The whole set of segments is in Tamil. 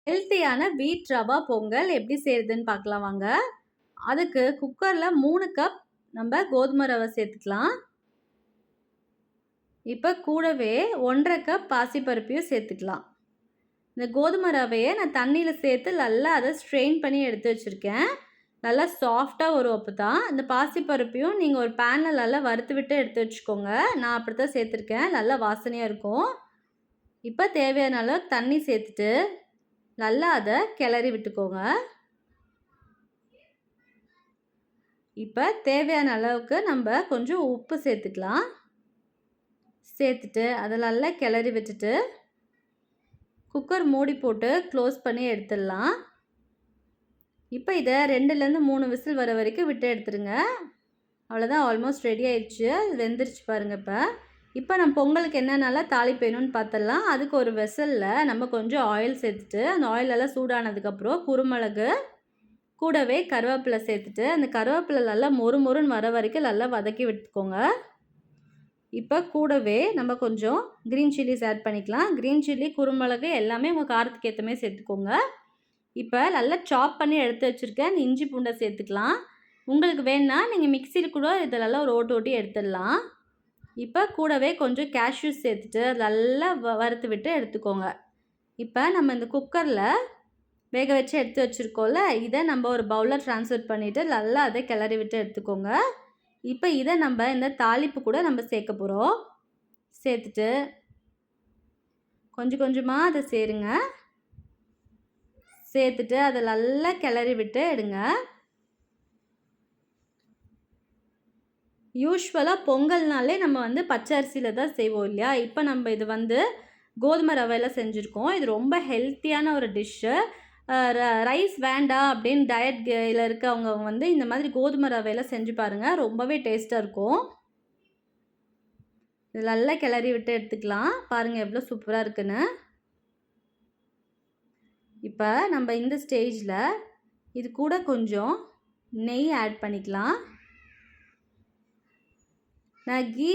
ஹெல்த்தியான வீட் ரவா பொங்கல் எப்படி செய்கிறதுன்னு பார்க்கலாம் வாங்க. அதுக்கு குக்கரில் 3 கப் நம்ம கோதுமை ரவை சேர்த்துக்கலாம். இப்போ கூடவே 1.5 கப் பாசிப்பருப்பையும் சேர்த்துக்கலாம். இந்த கோதுமை ரவையை நான் தண்ணியில் சேர்த்து நல்லா அதை ஸ்ட்ரெயின் பண்ணி எடுத்து வச்சுருக்கேன். நல்லா சாஃப்டாக வரும் அப்போ தான். இந்த பாசிப்பருப்பையும் நீங்கள் ஒரு பேனில் நல்லா வறுத்து விட்டு எடுத்து வச்சுக்கோங்க. நான் அப்படி தான் சேர்த்துருக்கேன். நல்லா வாசனையாக இருக்கும். இப்போ தேவையான அளவு தண்ணி சேர்த்துட்டு நல்லா அதை கிளறி விட்டுக்கோங்க. இப்போ தேவையான அளவுக்கு நம்ம கொஞ்சம் உப்பு சேர்த்துக்கலாம். சேர்த்துட்டு அதை நல்லா கிளறி விட்டுட்டு குக்கர் மூடி போட்டு க்ளோஸ் பண்ணி எடுத்துடலாம். இப்போ இதை 2லேருந்து 3 விசில் வர வரைக்கும் விட்டு எடுத்துருங்க. அவ்வளோதான், ஆல்மோஸ்ட் ரெடி ஆயிடுச்சு. வெந்துருச்சு பாருங்கள். இப்போ நம்ம பொங்கலுக்கு என்னென்னலாம் தாளிப்பு வேணும்னு பார்த்துடலாம். அதுக்கு ஒரு வெசலில் நம்ம கொஞ்சம் ஆயில் சேர்த்துட்டு அந்த ஆயிலெல்லாம் சூடானதுக்கப்புறம் குருமிளகு கூடவே கருவேப்பிலை சேர்த்துட்டு அந்த கருவேப்பிலை நல்லா மொறுன்னு வர வரைக்கும் நல்லா வதக்கி விட்டுக்கோங்க. இப்போ கூடவே நம்ம கொஞ்சம் க்ரீன் சில்லிஸ் ஆட் பண்ணிக்கலாம். க்ரீன் சில்லி, குருமிளகு எல்லாமே உங்கள் காரத்துக்கு ஏற்ற மாதிரி சேர்த்துக்கோங்க. இப்போ நல்லா சாப் பண்ணி எடுத்து வச்சுருக்கேன் இஞ்சி பூண்டை சேர்த்துக்கலாம். உங்களுக்கு வேணுன்னா நீங்கள் மிக்சியில் கூட இதெல்லாம் ஒரு ஓட்டி எடுத்துடலாம். இப்போ கூடவே கொஞ்சம் கேஷ்யூஸ் சேர்த்துட்டு நல்லா வறுத்து விட்டு எடுத்துக்கோங்க. இப்போ நம்ம இந்த குக்கரில் வேக வச்சு எடுத்து வச்சுருக்கோம்ல, இதை நம்ம ஒரு பவுலில் ட்ரான்ஸ்ஃபர் பண்ணிவிட்டு நல்லா அதை கிளறி விட்டு எடுத்துக்கோங்க. இப்போ இதை நம்ம இந்த தாளிப்பு கூட நம்ம சேர்க்க போகிறோம். சேர்த்துட்டு கொஞ்சம் கொஞ்சமாக அதை சேருங்க. சேர்த்துட்டு அதை நல்லா கிளறி விட்டு எடுங்க. யூஸ்வலாக பொங்கல்னாலே நம்ம பச்சை அரிசியில் தான் செய்வோம் இல்லையா? இப்போ நம்ம இது கோதுமை ரவையில் செஞ்சுருக்கோம். இது ரொம்ப ஹெல்த்தியான ஒரு டிஷ்ஷு. ரைஸ் வேண்டாம் அப்படின்னு டயட்டில் இருக்கவங்க இந்த மாதிரி கோதுமை ரவையில் செஞ்சு பாருங்கள். ரொம்பவே டேஸ்ட்டாக இருக்கும். இது நல்லா கிளறி விட்டு எடுத்துக்கலாம். பாருங்கள் எவ்வளோ சூப்பராக இருக்குன்னு. இப்போ நம்ம இந்த ஸ்டேஜில் இது கூட கொஞ்சம் நெய் ஆட் பண்ணிக்கலாம். நான் கீ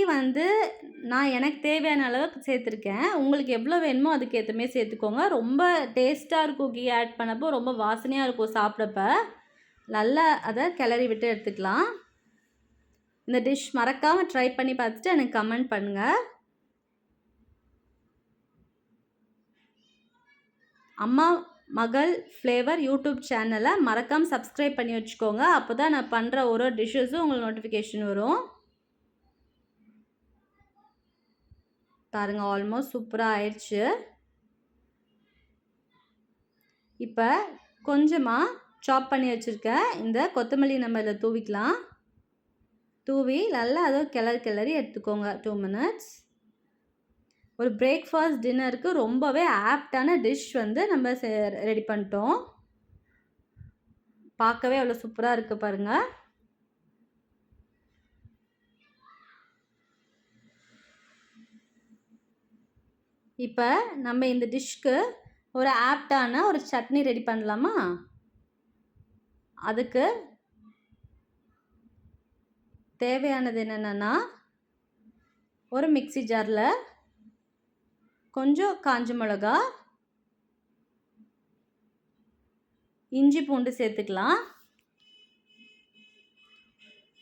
நான் எனக்கு தேவையான அளவுக்கு சேர்த்துருக்கேன். உங்களுக்கு எவ்வளோ வேணுமோ அதுக்கு ஏற்ற மாதிரி சேர்த்துக்கோங்க. ரொம்ப டேஸ்ட்டாக இருக்கும் கீ ஆட் பண்ணப்போ, ரொம்ப வாசனையாக இருக்கும் சாப்பிட்றப்ப. நல்லா அதை கிளறி விட்டு எடுத்துக்கலாம். இந்த டிஷ் மறக்காமல் ட்ரை பண்ணி பார்த்துட்டு எனக்கு கமெண்ட் பண்ணுங்கள். அம்மா மகள் ஃப்ளேவர் யூடியூப் சேனலை மறக்காமல் சப்ஸ்கிரைப் பண்ணி வச்சுக்கோங்க. அப்போ தான் நான் பண்ணுற ஒரு டிஷ்ஷஸும் உங்களுக்கு நோட்டிஃபிகேஷன் வரும். பாருங்கள், ஆல்மோஸ்ட் சூப்பராக ஆயிடுச்சு. இப்போ கொஞ்சமாக சாப் பண்ணி வச்சுருக்கேன் இந்த கொத்தமல்லி நம்ம இதில் தூவிக்கலாம். தூவி நல்லா அதை கிளறி எடுத்துக்கோங்க. 2 மினிட்ஸ். ஒரு பிரேக்ஃபாஸ்ட் டின்னருக்கு ரொம்பவே ஆப்டான டிஷ் நம்ம ரெடி பண்ணிட்டோம். பார்க்கவே அவ்வளோ சூப்பராக இருக்குது பாருங்கள். இப்போ நம்ம இந்த டிஷ்க்கு ஒரு ஆப்டான ஒரு சட்னி ரெடி பண்ணலாமா? அதுக்கு தேவையானது என்னென்னா, ஒரு மிக்ஸி ஜாரில் கொஞ்சம் காஞ்ச மிளகா, இஞ்சி பூண்டு சேர்த்துக்கலாம்.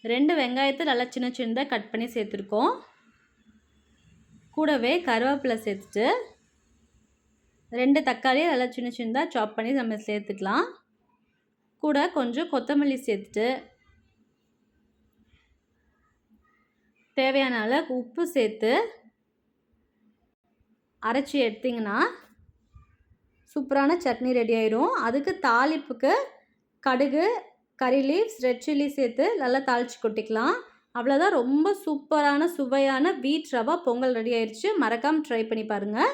2 வெங்காயத்தை நல்லா சின்னதாக கட் பண்ணி சேர்த்துருக்கோம். கூடவே கருவேப்பிலை சேர்த்துட்டு 2 தக்காளியை நல்லா சின்னதாக சாப் பண்ணி நம்ம சேர்த்துக்கலாம். கூட கொஞ்சம் கொத்தமல்லி சேர்த்துட்டு தேவையான அளவுக்கு உப்பு சேர்த்து அரைச்சி எடுத்திங்கன்னா சூப்பரான சட்னி ரெடி ஆயிரும். அதுக்கு தாளிப்புக்கு கடுகு, கறி லீவ்ஸ், ரெட் சில்லி சேர்த்து நல்லா தாளித்து கொட்டிக்கலாம். அவ்வளோதான், ரொம்ப சூப்பரான சுவையான வீட் ரவா பொங்கல் ரெடி ஆயிடுச்சு. மறக்காமல் ட்ரை பண்ணி பாருங்கள்.